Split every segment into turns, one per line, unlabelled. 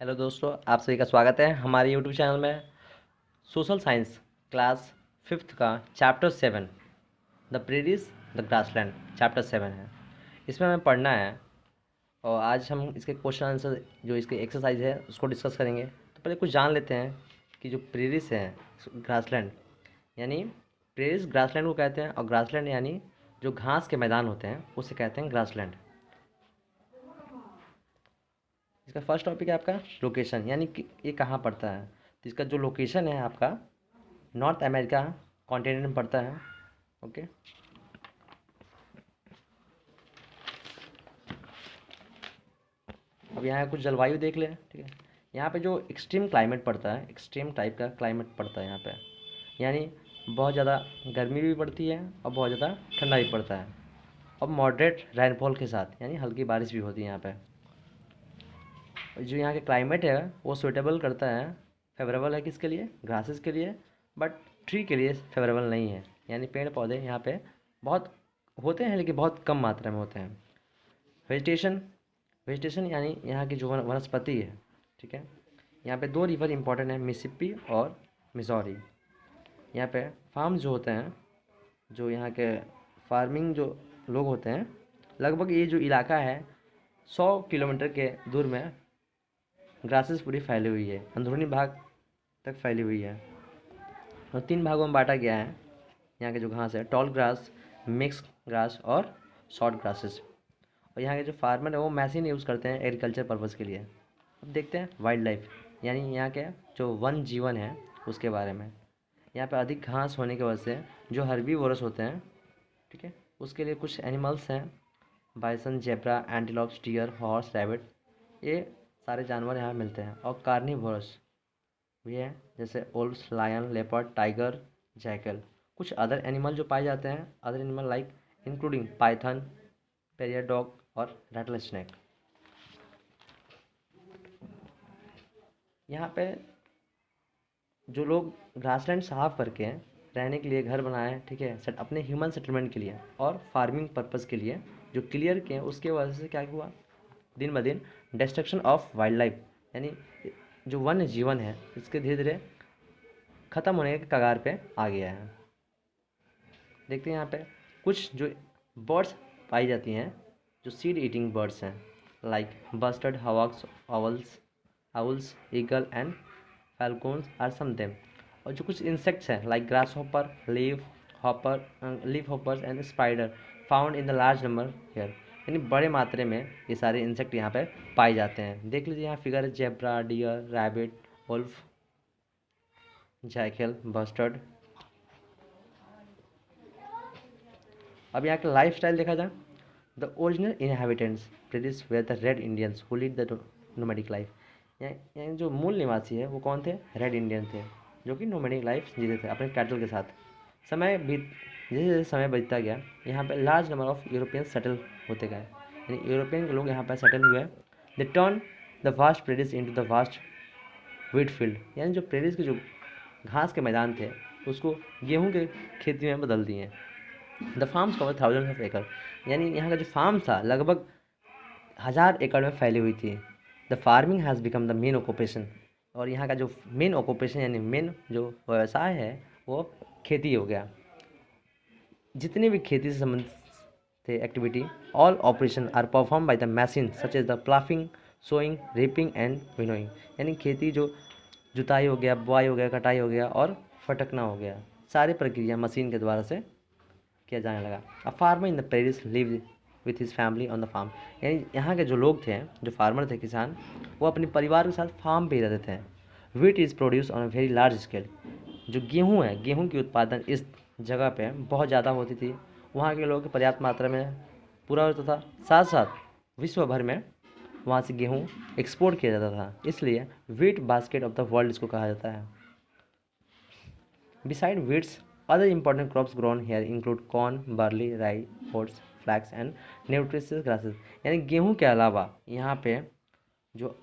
Hello दोस्तों, आप सभी का स्वागत है हमारे यूट्यूब चैनल में। सोशल साइंस क्लास फिफ्थ का chapter 7 the prairies the grassland chapter 7 है। इसमें हमें पढ़ना है और आज हम इसके क्वेश्चन आंसर जो इसके एक्सरसाइज है उसको डिस्कस करेंगे। तो पहले कुछ जान लेते हैं कि जो प्रेरीज है ग्रासलैंड यानी प्रेरीज ग्रासलैंड को कहते हैं, और ग्रासलैंड यानी जो घास के मैदान होते हैं उसे कहते हैं ग्रासलैंड। इसका फर्स्ट टॉपिक है आपका लोकेशन, यानी कि ये कहाँ पड़ता है। तो इसका जो लोकेशन है आपका नॉर्थ अमेरिका कॉन्टिनेंट में पड़ता है। ओके, अब यहाँ कुछ जलवायु देख लें। ठीक है, यहाँ पे जो एक्सट्रीम क्लाइमेट पड़ता है, एक्सट्रीम टाइप का क्लाइमेट पड़ता है यहाँ पे, यानी बहुत ज़्यादा गर्मी भी पड़ती है और बहुत ज़्यादा ठंडा भी पड़ता है, और मॉडरेट रेनफॉल के साथ यानी हल्की बारिश भी होती है यहाँ पे। जो यहाँ के क्लाइमेट है वो सुटेबल करता है, फेवरेबल है किसके लिए, ग्रासेस के लिए, बट ट्री के लिए फेवरेबल नहीं है। यानी पेड़ पौधे यहाँ पे बहुत होते हैं लेकिन बहुत कम मात्रा में होते हैं। वेजिटेशन, वेजिटेशन यानी यहाँ की जो वनस्पति है, ठीक है, यहाँ पे दो रिवर इंपॉर्टेंट है, मिसिसिपी और मिसौरी। यहाँ पे फार्म जो होते हैं, जो यहाँ के फार्मिंग जो लोग होते हैं, लगभग ये जो इलाका है 100 किलोमीटर के दूर में ग्रासेस पूरी फैली हुई है, अंदरूनी भाग तक फैली हुई है। और 3 भागों में बांटा गया है यहाँ के जो घास है, टॉल ग्रास, मिक्स ग्रास और शॉर्ट ग्रासेस। और यहाँ के जो फार्मर है वो मशीन यूज़ करते हैं एग्रीकल्चर पर्पज़ के लिए। अब देखते हैं वाइल्ड लाइफ, यानी यहाँ के जो वन जीवन है उसके बारे में। यहाँ पे अधिक घास होने की वजह से जो हर्बीवोरस होते हैं, ठीक है, उसके लिए कुछ एनिमल्स हैं, bison, zebra, antelopes, deer, horse, rabbit, ये सारे जानवर यहाँ मिलते हैं। और कार्निवोरस भी है, जैसे ओल्स, लायन, लेपर्ड, टाइगर, जैकल। कुछ अदर एनिमल जो पाए जाते हैं, other animal like including Python, Periyar dog और रैटल स्नैक। यहाँ पे जो लोग ग्रासलैंड साफ करके रहने के लिए घर बनाए, ठीक है, सेट अपने ह्यूमन सेटलमेंट के लिए और फार्मिंग पर्पज़ के लिए जो क्लियर किए, उसके वजह से क्या हुआ, दिन ब दिन डिस्ट्रक्शन ऑफ वाइल्ड लाइफ, यानी जो वन्य जीवन है इसके धीरे धीरे ख़त्म होने के कगार पे आ गया है। देखते हैं यहाँ पे कुछ जो बर्ड्स पाई जाती हैं, जो सीड ईटिंग बर्ड्स हैं, like bustard hawks, owls, eagle and falcons are some them. और जो कुछ इंसेक्ट्स हैं like grasshopper, leaf hoppers and spider found in the large number here, यानी बड़े मात्रे में ये सारे इंसेक्ट यहाँ पे पाए जाते हैं। देख लीजिए यहाँ फिगर है, zebra, deer, rabbit, wolf, jackal, bustard. अब यहाँ का लाइफ स्टाइल देखा जाए, the original inhabitants prairies were the red Indians who lead the nomadic life. यहाँ जो मूल निवासी है वो कौन थे, रेड इंडियन थे, जो कि नोमैडिक लाइफ जीते थे अपने कैटल के साथ। समय बीत जैसे जैसे समय बीतता गया, यहाँ पे large number of European settle होते गए, यानी यूरोपियन के लोग यहाँ पर सेटल हुए। The turn the vast प्रेडिस into the vast wheat field, यानी जो प्रेडिस के जो घास के मैदान थे उसको गेहूँ के खेती में बदल दिए। The farms cover thousands of एकड़, यानी यहाँ का जो फार्म था लगभग 1000 एकड़ में फैली हुई थी। The farming has become the main occupation, और यहाँ का जो मेन ऑक्यूपेशन यानी मेन जो व्यवसाय है वो खेती हो गया। जितने भी खेती से संबंधित थे activity, all operation are perform by the machine such as the ploughing, sowing, reaping and winnowing, यानी खेती जो जुताई हो गया, बुआई हो गया, कटाई हो गया और फटकना हो गया, सारी प्रक्रिया मशीन के द्वारा से किया जाने लगा। A farmer in the prairies live with his family on the farm, यानी यहाँ के जो लोग थे, जो फार्मर थे, किसान, वो अपने परिवार के साथ फार्म पे ही रहते थे। Wheat is produce on a very large scale, जो गेहूँ है, गेहूँ की उत्पादन इस जगह पे बहुत ज़्यादा होती थी, वहाँ के लोग पर्याप्त मात्रा में पूरा होता था। साथ साथ विश्व भर में वहाँ से गेहूँ एक्सपोर्ट किया जाता था, इसलिए wheat basket of the world इसको कहा जाता है। Beside wheats, other important crops grown here include corn, barley, rye, oats, flax and nutritious grasses, यानी गेहूं के अलावा यहाँ पे जो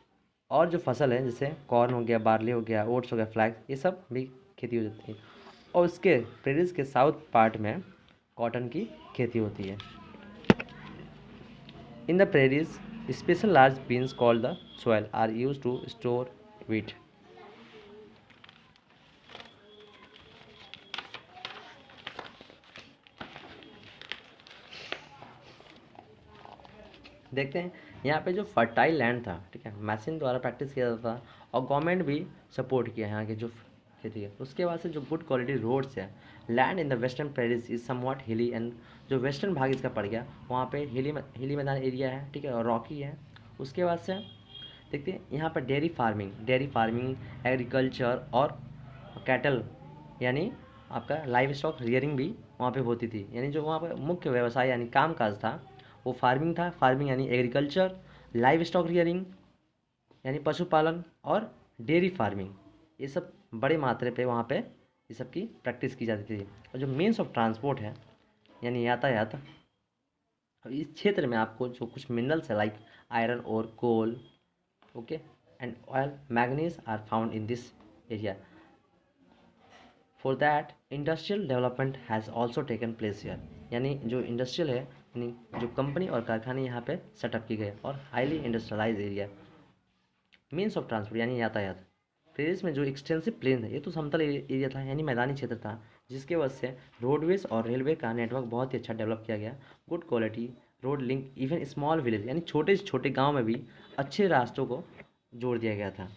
और जो फसल है, जैसे कॉर्न हो गया, बार्ली हो गया, ओट्स हो गया, फ्लैक्स, ये सब भी खेती हो जाती है। और उसके प्रेरिस के साउथ पार्ट में कॉटन की खेती होती है। In the prairies special large bins called the silos are use to store wheat. देखते हैं यहाँ पे जो फर्टाइल लैंड था, ठीक है, मशीन द्वारा प्रैक्टिस किया जाता था और गवर्नमेंट भी सपोर्ट किया यहाँ के जो खेती है। उसके बाद से जो गुड क्वालिटी रोड्स है, land in the western Paris is somewhat हिली एंड जो वेस्टर्न भाग इसका पड़ गया वहाँ पे हिली मैदान एरिया है, ठीक है, और रॉकी है। उसके बाद से देखते हैं यहाँ पर डेयरी फार्मिंग एग्रीकल्चर और कैटल यानी आपका लाइव स्टॉक रियरिंग भी वहाँ पे होती थी। यानी जो वहाँ पर मुख्य व्यवसाय यानी कामकाज था वो फार्मिंग था। फार्मिंग यानी एग्रीकल्चर, लाइव स्टॉक रियरिंग यानी पशुपालन और डेयरी फार्मिंग, ये सब बड़े मात्रा पे वहाँ पे ये सब की प्रैक्टिस की जाती थी। और जो मीन्स ऑफ ट्रांसपोर्ट है यानी यातायात, इस क्षेत्र में आपको जो कुछ मिनरल्स है लाइक आयरन और coal, okay, and oil manganese are found in this area. For that industrial development has also taken place here. यानी जो इंडस्ट्रियल है यानी जो कंपनी और कारखाने यहाँ पे सेटअप की गए और highly industrialise area. Means of transport यानी यातायात, प्रदेश में जो एक्सटेंसिव प्लेन है ये तो समतल एरिया था यानी मैदानी क्षेत्र था, जिसके वजह से रोडवेज और रेलवे का नेटवर्क बहुत ही अच्छा डेवलप किया गया। Good quality road link even small village यानी छोटे से छोटे गाँव में भी अच्छे रास्तों को जोड़ दिया गया था।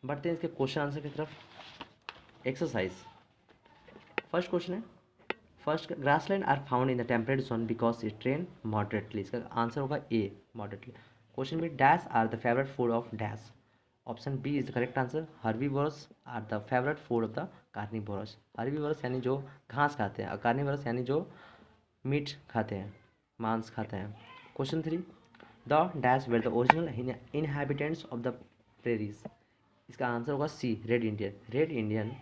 बढ़ते हैं इसके क्वेश्चन आंसर की तरफ। एक्सरसाइज फर्स्ट क्वेश्चन है, first grassland are found in the temperate zone because it rain moderately. इसका आंसर होगा A moderately. Question B dash are the favourite food of dash. Option B is the correct answer. Herbivores are the favourite food of the carnivores. Herbivores यानी जो घास खाते हैं और carnivorous यानी जो मीट खाते हैं, मांस खाते हैं। Question 3 the dash were the original inhabitants of the prairies. इसका आंसर होगा C red Indian. Red Indian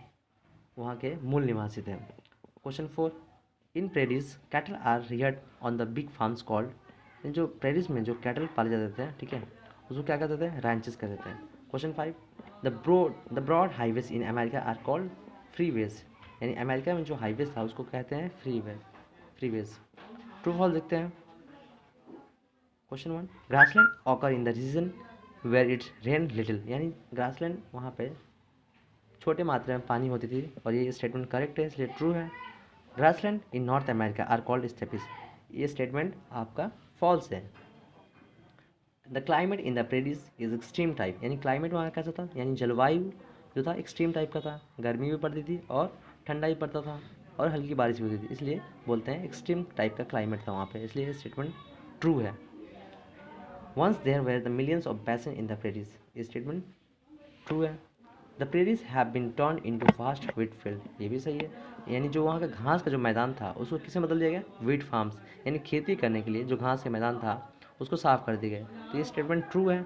वहाँ के मूल निवासी थे। Question 4 in prairies cattle are reared on the big farms called. जो प्रेरीज में जो कैटल पाले जाते थे, ठीक है, उसको क्या कहते थे, रैंचेस कहते थे। Question 5 the broad highways in America are called freeways. यानी अमेरिका में जो हाईवेज था उसको कहते हैं फ्रीवेज। ट्रू फॉल्स देखते हैं। Question 1 grassland occur in the region where it's rain little. यानी ग्रासलैंड वहाँ पे छोटे मात्रा में पानी होती थी और ये स्टेटमेंट करेक्ट है इसलिए ट्रू है। Grassland in North America are called steppes. ये स्टेटमेंट आपका फॉल्स है। The climate in the prairies is extreme type. यानी क्लाइमेट वहाँ कैसा था, यानी जलवायु जो था एक्सट्रीम टाइप का था, गर्मी भी पड़ती थी और ठंडा भी पड़ता था और हल्की बारिश भी होती थी, इसलिए बोलते हैं एक्सट्रीम टाइप का क्लाइमेट था वहाँ पे, इसलिए ये स्टेटमेंट ट्रू है। Once there were the millions of bison in the prairies. ये स्टेटमेंट ट्रू है। The prairies have been turn into vast wheat field. ये भी सही है। यानी जो वहाँ का घास का जो मैदान था उसको किसमें बदल दिया गया, व्हीट फार्म्स। यानी खेती करने के लिए जो घास का मैदान था उसको साफ कर दिया गया, तो ये स्टेटमेंट ट्रू है।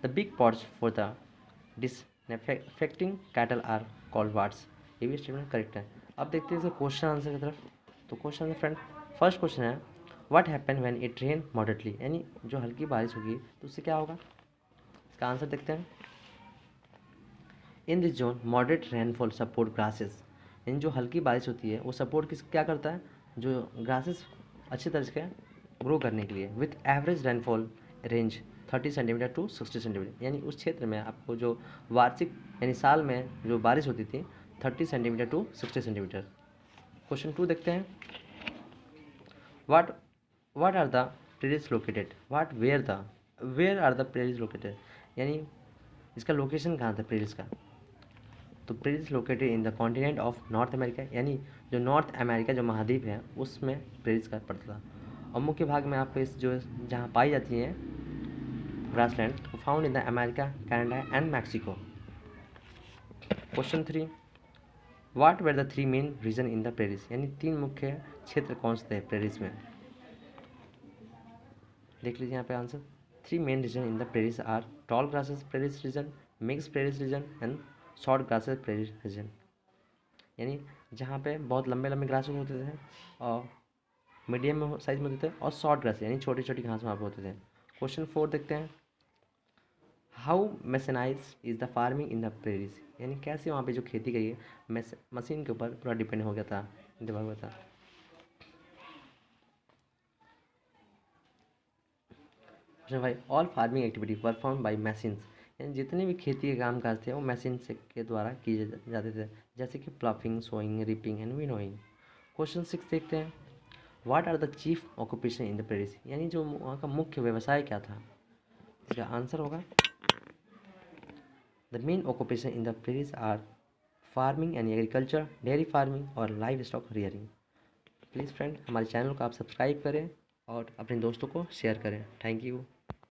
The big pots for the disinfecting cattle are called vats. ये भी स्टेटमेंट करेक्ट है। अब देखते हैं इसका क्वेश्चन आंसर की तरफ। तो question answer friend, first question है what happen when it rain moderately. यानी जो हल्की बारिश होगी तो उससे क्या होगा, इसका आंसर देखते हैं। In this zone moderate rainfall support grasses. यानी जो हल्की बारिश होती है वो सपोर्ट क्या करता है, जो ग्रासेस अच्छी तरह से ग्रो करने के लिए। With average rainfall range 30 centimetre to 60 centimetre. यानी उस क्षेत्र में आपको जो वार्षिक यानी साल में जो बारिश होती थी 30 सेंटीमीटर टू 60 सेंटीमीटर। क्वेश्चन 2 देखते हैं। What are the prairies located. Where are the prairies located. यानी इसका लोकेशन कहाँ था प्रेरीज का, तो prairies located in the continent of North America. यानी जो नॉर्थ अमेरिका जो महाद्वीप है उसमें प्रेरीज का पड़ता था। और मुख्य भाग में आपको इस जो जहाँ पाई जाती हैं grassland found in the America, Canada and Mexico. Question 3 what were the 3 main region in the prairies. यानी 3 मुख्य क्षेत्र कौन से थे प्रेरीज में, देख लीजिए यहाँ पे answer. 3 main region in the prairies are tall grasses prairies region, mix prairies region and short grasses prairies region. यानी जहाँ पे बहुत लंबे लंबे ग्रासेस होते थे और मीडियम में साइज में होते थे, और शॉर्ट ग्रासेस यानी छोटी छोटी घास वहाँ पे होते थे। क्वेश्चन 4 देखते हैं। How mechanised is the farming in the prairies. यानी कैसे वहाँ पे जो खेती करी है मशीन के ऊपर पूरा डिपेंड हो गया था, डिपेंड हुआ था। Question 5, all farming activity perform by machines, यानी जितने भी खेती के काम काज थे वो मशीन से के द्वारा किए जाते थे, जैसे कि ploughing, sowing, reaping and winnowing. Question 6 देखते हैं, what are the chief occupation in the prairies, यानी जो वहाँ का मुख्य व्यवसाय क्या था। इसका आंसर होगा the main occupation in the prairies are farming and agriculture, dairy farming और livestock rearing. Please friend, हमारे चैनल को आप सब्सक्राइब करें और अपने दोस्तों को शेयर करें। Thank you.